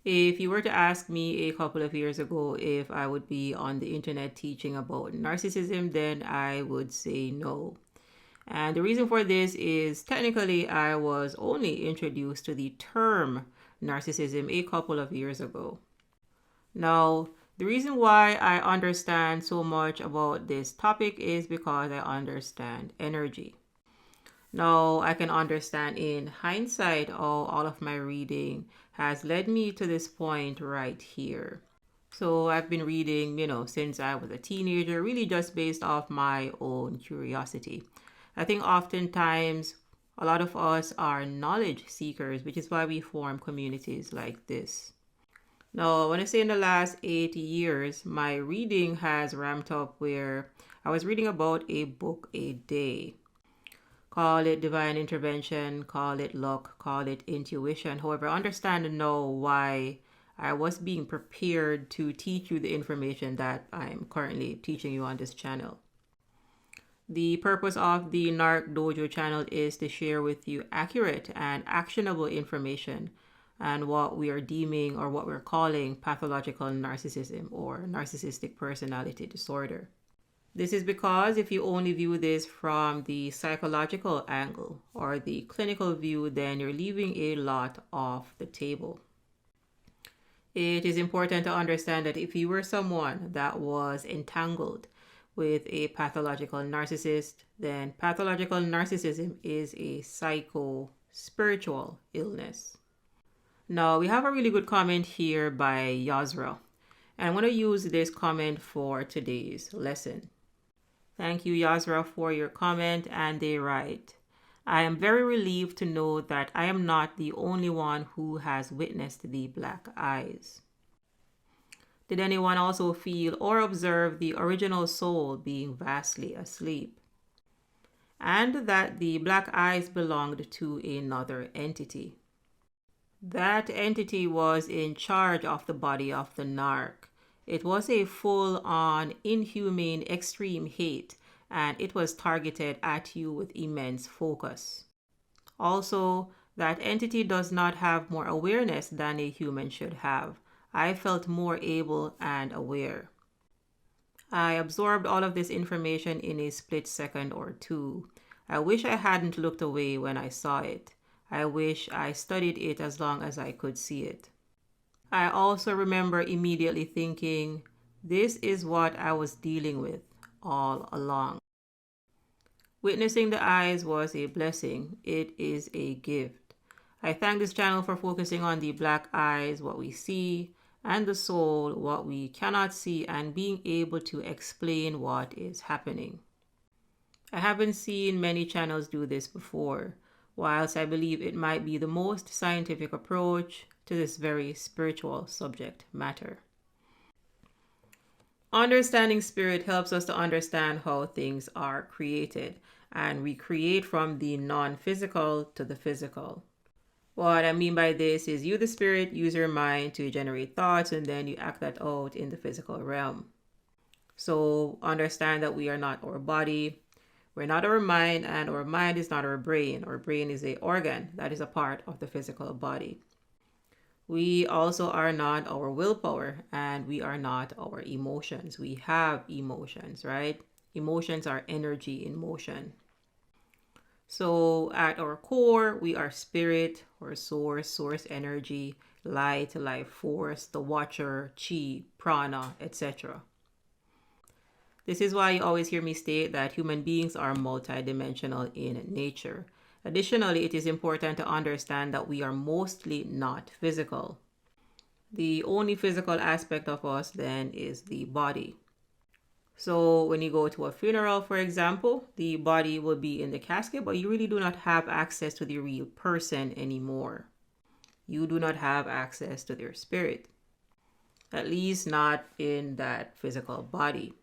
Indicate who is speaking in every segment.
Speaker 1: If you were to ask me a couple of years ago if I would be on the internet teaching about narcissism, then I would say no. And the reason for this is technically I was only introduced to the term narcissism a couple of years ago. Now, the reason why I understand so much about this topic is because I understand energy. Now, I can understand in hindsight how all of my reading has led me to this point right here. So I've been reading, since I was a teenager, really just based off my own curiosity. I think oftentimes a lot of us are knowledge seekers, which is why we form communities like this. Now, when I say in the last 8 years, my reading has ramped up where I was reading about a book a day. Call it divine intervention, call it luck, call it intuition. However, understand and know why I was being prepared to teach you the information that I'm currently teaching you on this channel. The purpose of the NarcDojo channel is to share with you accurate and actionable information and what we are deeming or what we're calling pathological narcissism or narcissistic personality disorder. This is because if you only view this from the psychological angle or the clinical view, then you're leaving a lot off the table. It is important to understand that if you were someone that was entangled with a pathological narcissist, then pathological narcissism is a psycho-spiritual illness. Now, we have a really good comment here by Yazra, and I'm going to use this comment for today's lesson. Thank you, Yazra, for your comment, and they write, I am very relieved to know that I am not the only one who has witnessed the black eyes. Did anyone also feel or observe the original soul being vastly asleep? And that the black eyes belonged to another entity. That entity was in charge of the body of the narc. It was a full-on, inhumane, extreme hate, and it was targeted at you with immense focus. Also, that entity does not have more awareness than a human should have. I felt more able and aware. I absorbed all of this information in a split second or two. I wish I hadn't looked away when I saw it. I wish I studied it as long as I could see it. I also remember immediately thinking, this is what I was dealing with all along. Witnessing the eyes was a blessing. It is a gift. I thank this channel for focusing on the black eyes, what we see, and the soul, what we cannot see, and being able to explain what is happening. I haven't seen many channels do this before, whilst I believe it might be the most scientific approach to this very spiritual subject matter. Understanding spirit helps us to understand how things are created, and we create from the non-physical to the physical. What I mean by this is you, the spirit, use your mind to generate thoughts and then you act that out in the physical realm. So understand that we are not our body, we're not our mind, and our mind is not our brain. Our brain is an organ that is a part of the physical body. We also are not our willpower, and we are not our emotions. We have emotions, right? Emotions are energy in motion. So at our core, we are spirit or source energy, light, life force, the watcher, chi, prana, etc. This is why you always hear me state that human beings are multidimensional in nature. Additionally, it is important to understand that we are mostly not physical. The only physical aspect of us then is the body. So when you go to a funeral, for example, the body will be in the casket, but you really do not have access to the real person anymore. You do not have access to their spirit, at least not in that physical body.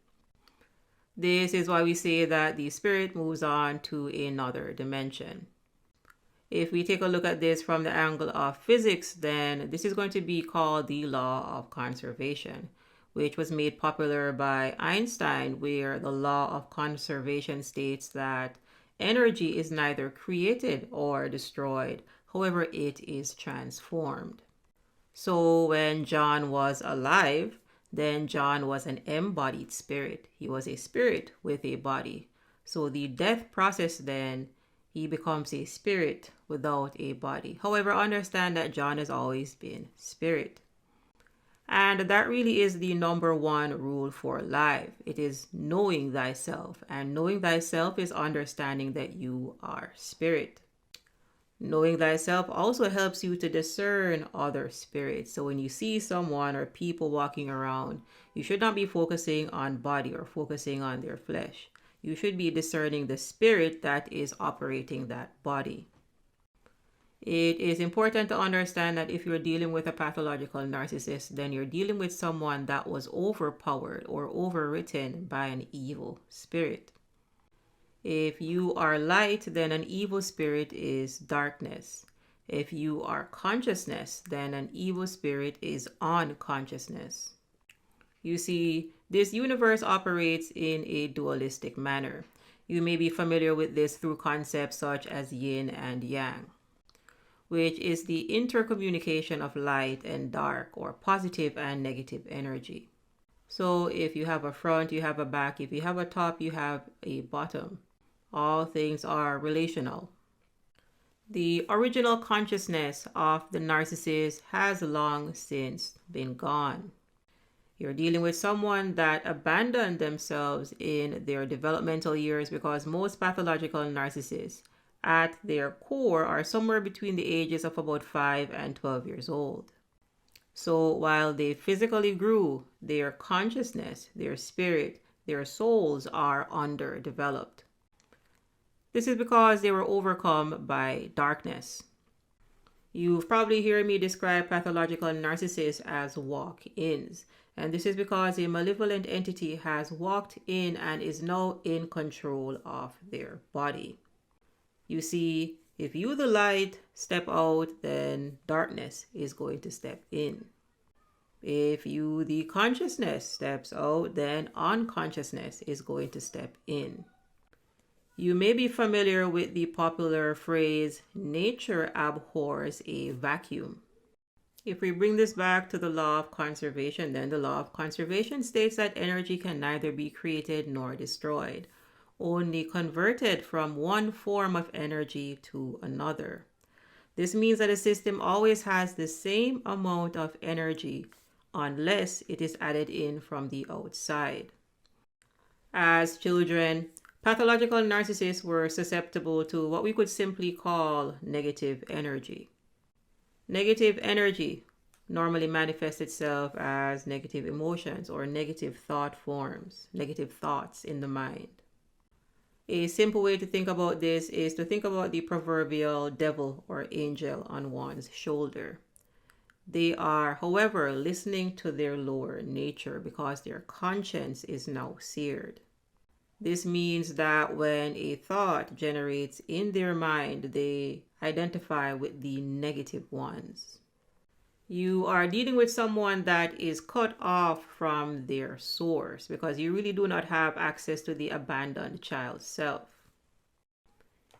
Speaker 1: This is why we say that the spirit moves on to another dimension. If we take a look at this from the angle of physics, then this is going to be called the law of conservation, which was made popular by Einstein, where the law of conservation states that energy is neither created or destroyed. However, it is transformed. So when John was alive, then John was an embodied spirit. He was a spirit with a body. So the death process, then he becomes a spirit without a body. However, understand that John has always been spirit. And that really is the number one rule for life. It is knowing thyself. And knowing thyself is understanding that you are spirit. Knowing thyself also helps you to discern other spirits. So when you see someone or people walking around, you should not be focusing on body or focusing on their flesh. You should be discerning the spirit that is operating that body. It is important to understand that if you're dealing with a pathological narcissist, then you're dealing with someone that was overpowered or overwritten by an evil spirit. If you are light, then an evil spirit is darkness. If you are consciousness, then an evil spirit is unconsciousness. You see, this universe operates in a dualistic manner. You may be familiar with this through concepts such as yin and yang, which is the intercommunication of light and dark, or positive and negative energy. So if you have a front, you have a back. If you have a top, you have a bottom. All things are relational. The original consciousness of the narcissist has long since been gone. You're dealing with someone that abandoned themselves in their developmental years, because most pathological narcissists at their core are somewhere between the ages of about 5 and 12 years old. So while they physically grew, their consciousness, their spirit, their souls are underdeveloped. This is because they were overcome by darkness. You've probably heard me describe pathological narcissists as walk-ins. And this is because a malevolent entity has walked in and is now in control of their body. You see, if you, the light, step out, then darkness is going to step in. If you, the consciousness, steps out, then unconsciousness is going to step in. You may be familiar with the popular phrase, nature abhors a vacuum. If we bring this back to the law of conservation, then the law of conservation states that energy can neither be created nor destroyed, only converted from one form of energy to another. This means that a system always has the same amount of energy unless it is added in from the outside. As children, pathological narcissists were susceptible to what we could simply call negative energy. Negative energy normally manifests itself as negative emotions or negative thought forms, negative thoughts in the mind. A simple way to think about this is to think about the proverbial devil or angel on one's shoulder. They are, however, listening to their lower nature because their conscience is now seared. This means that when a thought generates in their mind, they identify with the negative ones. You are dealing with someone that is cut off from their source because you really do not have access to the abandoned child self.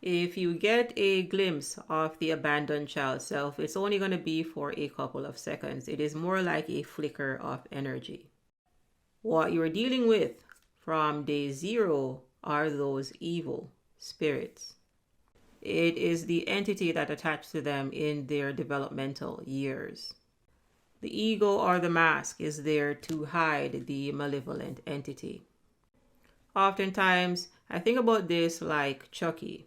Speaker 1: If you get a glimpse of the abandoned child self, it's only going to be for a couple of seconds. It is more like a flicker of energy. What you're dealing with from day zero are those evil spirits. It is the entity that attached to them in their developmental years. The ego or the mask is there to hide the malevolent entity. Oftentimes, I think about this like Chucky.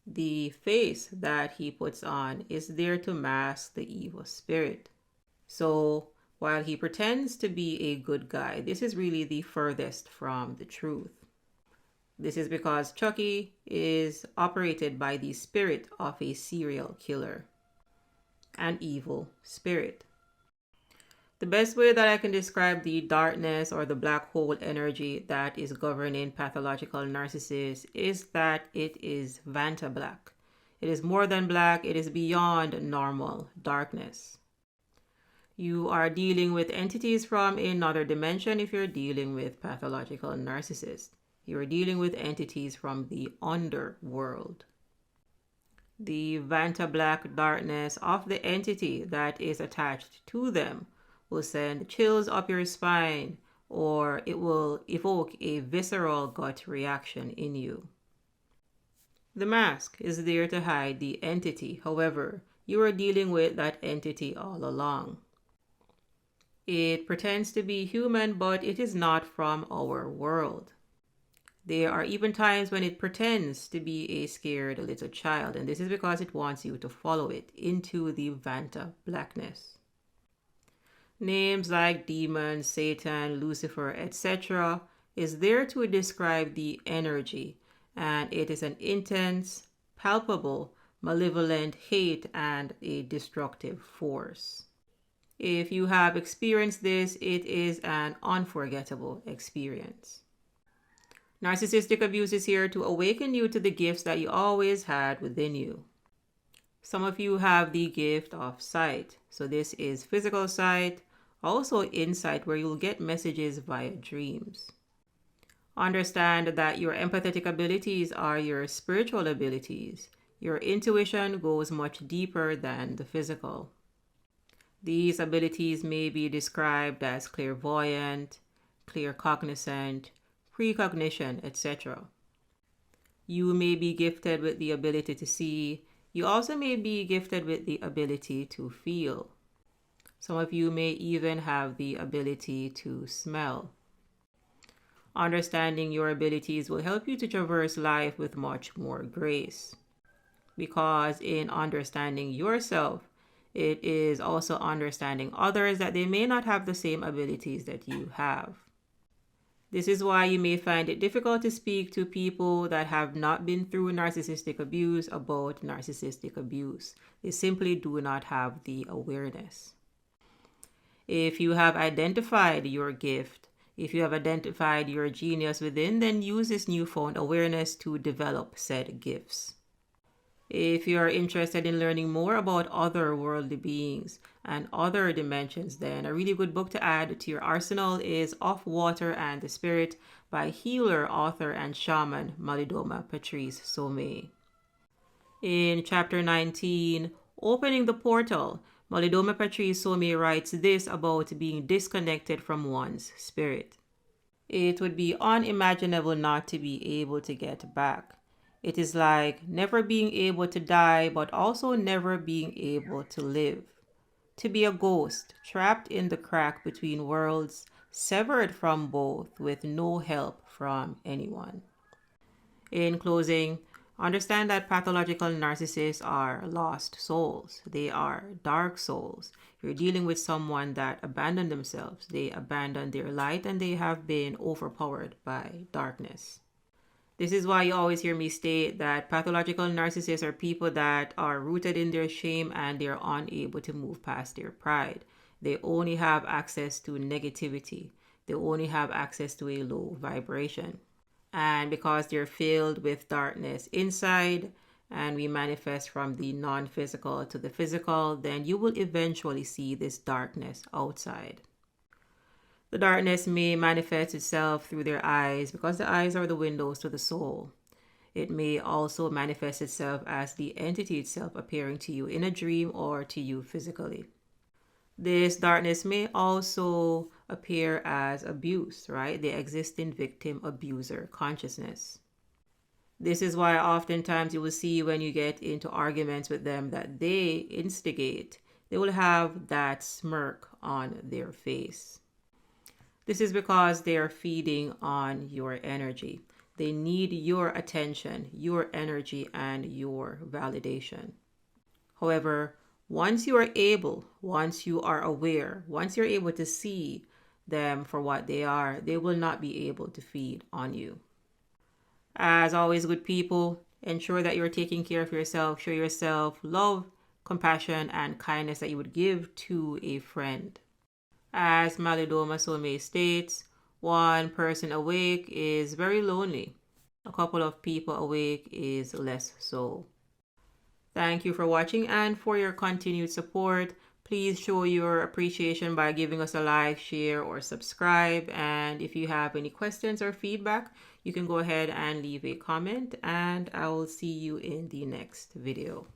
Speaker 1: The face that he puts on is there to mask the evil spirit. So, while he pretends to be a good guy, this is really the furthest from the truth. This is because Chucky is operated by the spirit of a serial killer, an evil spirit. The best way that I can describe the darkness or the black hole energy that is governing pathological narcissists is that it is Vantablack. It is more than black, it is beyond normal darkness. You are dealing with entities from another dimension if you're dealing with pathological narcissists. You're dealing with entities from the underworld. The Vantablack darkness of the entity that is attached to them will send chills up your spine, or it will evoke a visceral gut reaction in you. The mask is there to hide the entity. However, you are dealing with that entity all along. It pretends to be human, but it is not from our world. There are even times when it pretends to be a scared little child, and this is because it wants you to follow it into the Vantablackness. Names like demon, Satan, Lucifer, etc. is there to describe the energy, and it is an intense, palpable, malevolent hate and a destructive force. If you have experienced this, it is an unforgettable experience. Narcissistic abuse is here to awaken you to the gifts that you always had within you. Some of you have the gift of sight. So this is physical sight, also insight, where you'll get messages via dreams. Understand that your empathetic abilities are your spiritual abilities. Your intuition goes much deeper than the physical. These abilities may be described as clairvoyant, claircognizant, precognition, etc. You may be gifted with the ability to see. You also may be gifted with the ability to feel. Some of you may even have the ability to smell. Understanding your abilities will help you to traverse life with much more grace. Because in understanding yourself, it is also understanding others that they may not have the same abilities that you have. This is why you may find it difficult to speak to people that have not been through narcissistic abuse about narcissistic abuse. They simply do not have the awareness. If you have identified your gift, if you have identified your genius within, then use this newfound awareness to develop said gifts. If you are interested in learning more about other worldly beings and other dimensions, then a really good book to add to your arsenal is Of Water and the Spirit by healer, author, and shaman Malidoma Patrice Somés. In chapter 19, Opening the Portal, Malidoma Patrice Somés writes this about being disconnected from one's spirit. It would be unimaginable not to be able to get back. It is like never being able to die, but also never being able to live. To be a ghost, trapped in the crack between worlds, severed from both, with no help from anyone. In closing, understand that pathological narcissists are lost souls. They are dark souls. You're dealing with someone that abandoned themselves. They abandoned their light and they have been overpowered by darkness. This is why you always hear me state that pathological narcissists are people that are rooted in their shame and they're unable to move past their pride. They only have access to negativity. They only have access to a low vibration. And because they're filled with darkness inside and we manifest from the non-physical to the physical, then you will eventually see this darkness outside. The darkness may manifest itself through their eyes because the eyes are the windows to the soul. It may also manifest itself as the entity itself appearing to you in a dream or to you physically. This darkness may also appear as abuse, right? They exist in victim-abuser consciousness. This is why oftentimes you will see when you get into arguments with them that they instigate, they will have that smirk on their face. This is because they are feeding on your energy. They need your attention, your energy, and your validation. However, once you are aware, once you're able to see them for what they are, they will not be able to feed on you. As always, good people, ensure that you're taking care of yourself. Show yourself love, compassion, and kindness that you would give to a friend. As Malidoma Somés states, one person awake is very lonely. A couple of people awake is less so. Thank you for watching and for your continued support. Please show your appreciation by giving us a like, share, or subscribe. And if you have any questions or feedback, you can go ahead and leave a comment, and I will see you in the next video.